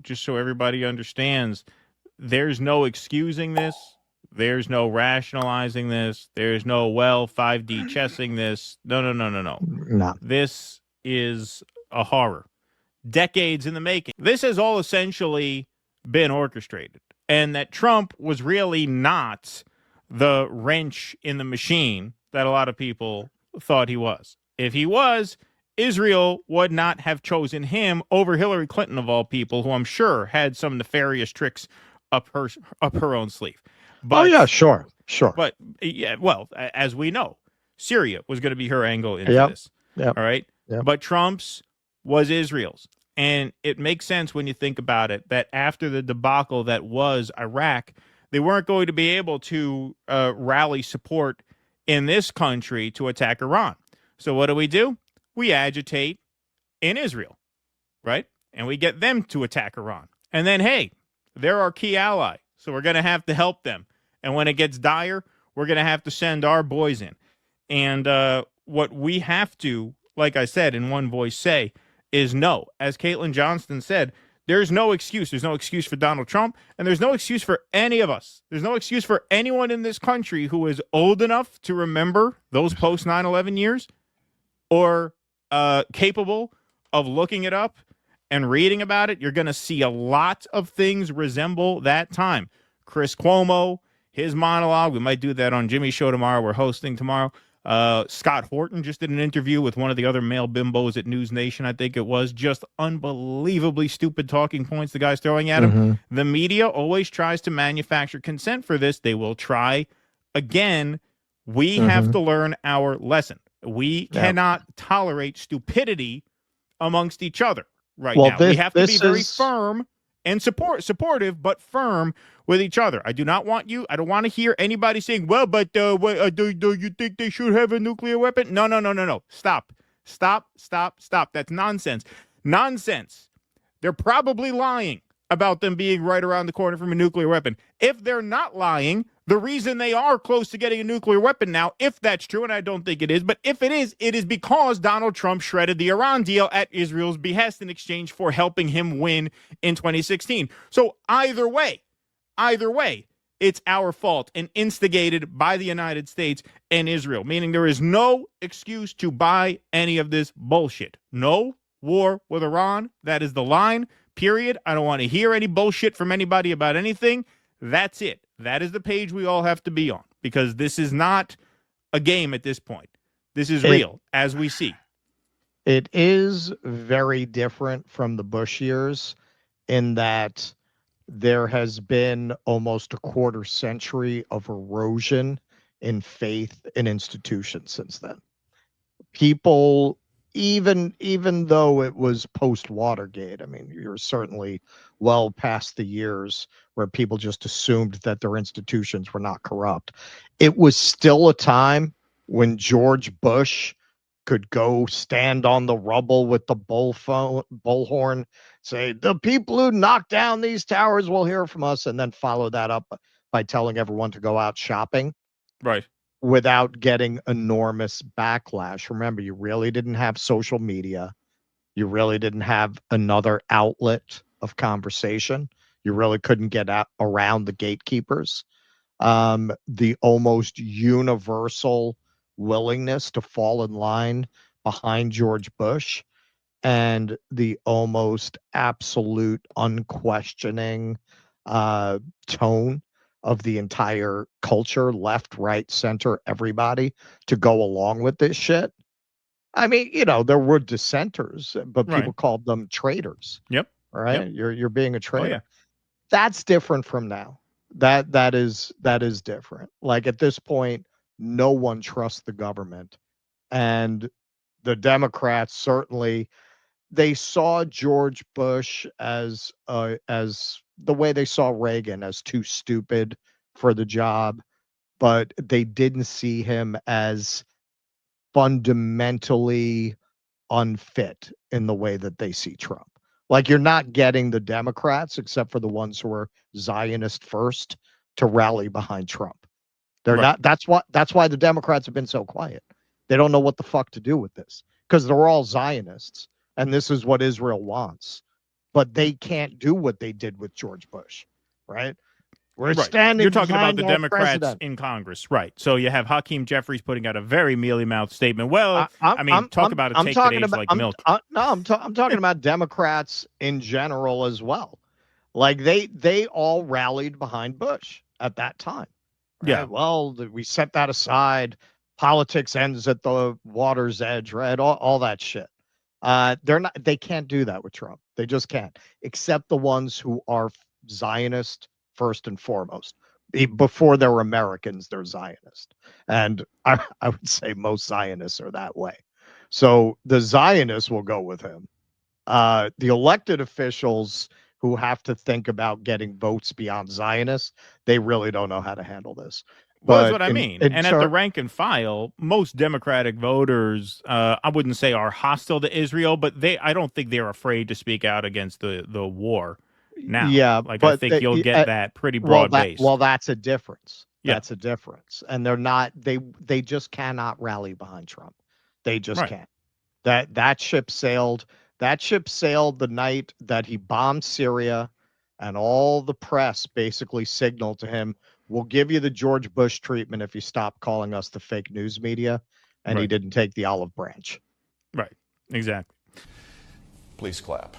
just so everybody understands, there's no excusing this. There's no rationalizing this. There's no, well, 5D chessing this. No, no, no, no, no. No. This is a horror. Decades in the making. This has all essentially been orchestrated. And that Trump was really not the wrench in the machine that a lot of people thought he was. If he was, Israel would not have chosen him over Hillary Clinton, of all people, who I'm sure had some nefarious tricks up her own sleeve. Oh yeah, But sure. but yeah, well, as we know, Syria was going to be her angle into Yep. this. Yep. All right. Yep. But Trump's was Israel's. And it makes sense when you think about it that after the debacle that was Iraq, they weren't going to be able to rally support in this country to attack Iran. So what do? We agitate in Israel, right? And we get them to attack Iran. And then, hey, they're our key ally. So we're going to have to help them. And when it gets dire, we're going to have to send our boys in. And what we have to, like I said, in one voice say, is no. As Caitlin Johnston said, there's no excuse. There's no excuse for Donald Trump, and there's no excuse for any of us. There's no excuse for anyone in this country who is old enough to remember those post 9/11 years or capable of looking it up and reading about it. You're going to see a lot of things resemble that time. Chris Cuomo, his monologue. We might do that on Jimmy's show tomorrow. We're hosting tomorrow. Scott Horton just did an interview with one of the other male bimbos at News Nation, I think it was. Just unbelievably stupid talking points the guy's throwing at him. Mm-hmm. The media always tries to manufacture consent for this. They will try again. We have to learn our lesson. We cannot tolerate stupidity amongst each other now. We have to be very firm and supportive, but firm with each other. I don't want to hear anybody saying, well, but do you think they should have a nuclear weapon? No. Stop. That's nonsense. Nonsense. They're probably lying about them being right around the corner from a nuclear weapon. If they're not lying, the reason they are close to getting a nuclear weapon now, if that's true, and I don't think it is, but if it is because Donald Trump shredded the Iran deal at Israel's behest in exchange for helping him win in 2016. So either way, it's our fault and instigated by the United States and Israel, meaning there is no excuse to buy any of this bullshit. No war with Iran. That is the line, period. I don't want to hear any bullshit from anybody about anything. That's it. That is the page we all have to be on, because this is not a game at this point. This is real, as we see. It is very different from the Bush years in that there has been almost a quarter century of erosion in faith in institutions since then. People, even though it was post-Watergate, I mean, you're certainly well past the years where people just assumed that their institutions were not corrupt. It was still a time when George Bush could go stand on the rubble with the bullhorn, say, the people who knock down these towers will hear from us, and then follow that up by telling everyone to go out shopping. Right. Without getting enormous backlash. Remember, you really didn't have social media. You really didn't have another outlet of conversation. You really couldn't get around the gatekeepers. The almost universal willingness to fall in line behind George Bush, and the almost absolute unquestioning tone of the entire culture, left, right, center, everybody, to go along with this shit. I mean, there were dissenters, but people called them traitors. Yep. Right? Yep. You're being a traitor. Oh, yeah. That's different from now. That is different. Like, at this point, no one trusts the government. And the Democrats certainly, they saw George Bush as the way they saw Reagan, as too stupid for the job, but they didn't see him as fundamentally unfit in the way that they see Trump. Like, you're not getting the Democrats, except for the ones who are Zionist first, to rally behind Trump. They're not. That's why the Democrats have been so quiet. They don't know what the fuck to do with this, because they're all Zionists, and this is what Israel wants. but they can't do what they did with George Bush, right? We're Right. standing You're talking about behind the our Democrats president. in Congress, right? So you have Hakeem Jeffries putting out a very mealy mouthed statement. Well, I'm, I mean, I'm, talk I'm, about a I'm take that talking age about, like milk. I'm talking about Democrats in general as well. Like they all rallied behind Bush at that time. Right? Yeah. Well, we set that aside. Politics ends at the water's edge, right? All that shit. They can't do that with Trump. They just can't, except the ones who are Zionist first and foremost. Before they're Americans, they're Zionist. And I would say most Zionists are that way. So the Zionists will go with him. The elected officials who have to think about getting votes beyond Zionists, they really don't know how to handle this. Well, that's But what I mean. And at the rank and file, most Democratic voters, I wouldn't say are hostile to Israel, but I don't think they're afraid to speak out against the war now. yeah, Like, I but think you'll get that pretty broad based. that's a difference. Yeah. That's a difference. And they're not they just cannot rally behind Trump. They just Right. can't. That ship sailed. That ship sailed the night that he bombed Syria, and all the press basically signaled to him, "We'll give you the George Bush treatment if you stop calling us the fake news media." And he Right. didn't take the olive branch. Right. Exactly. Please clap.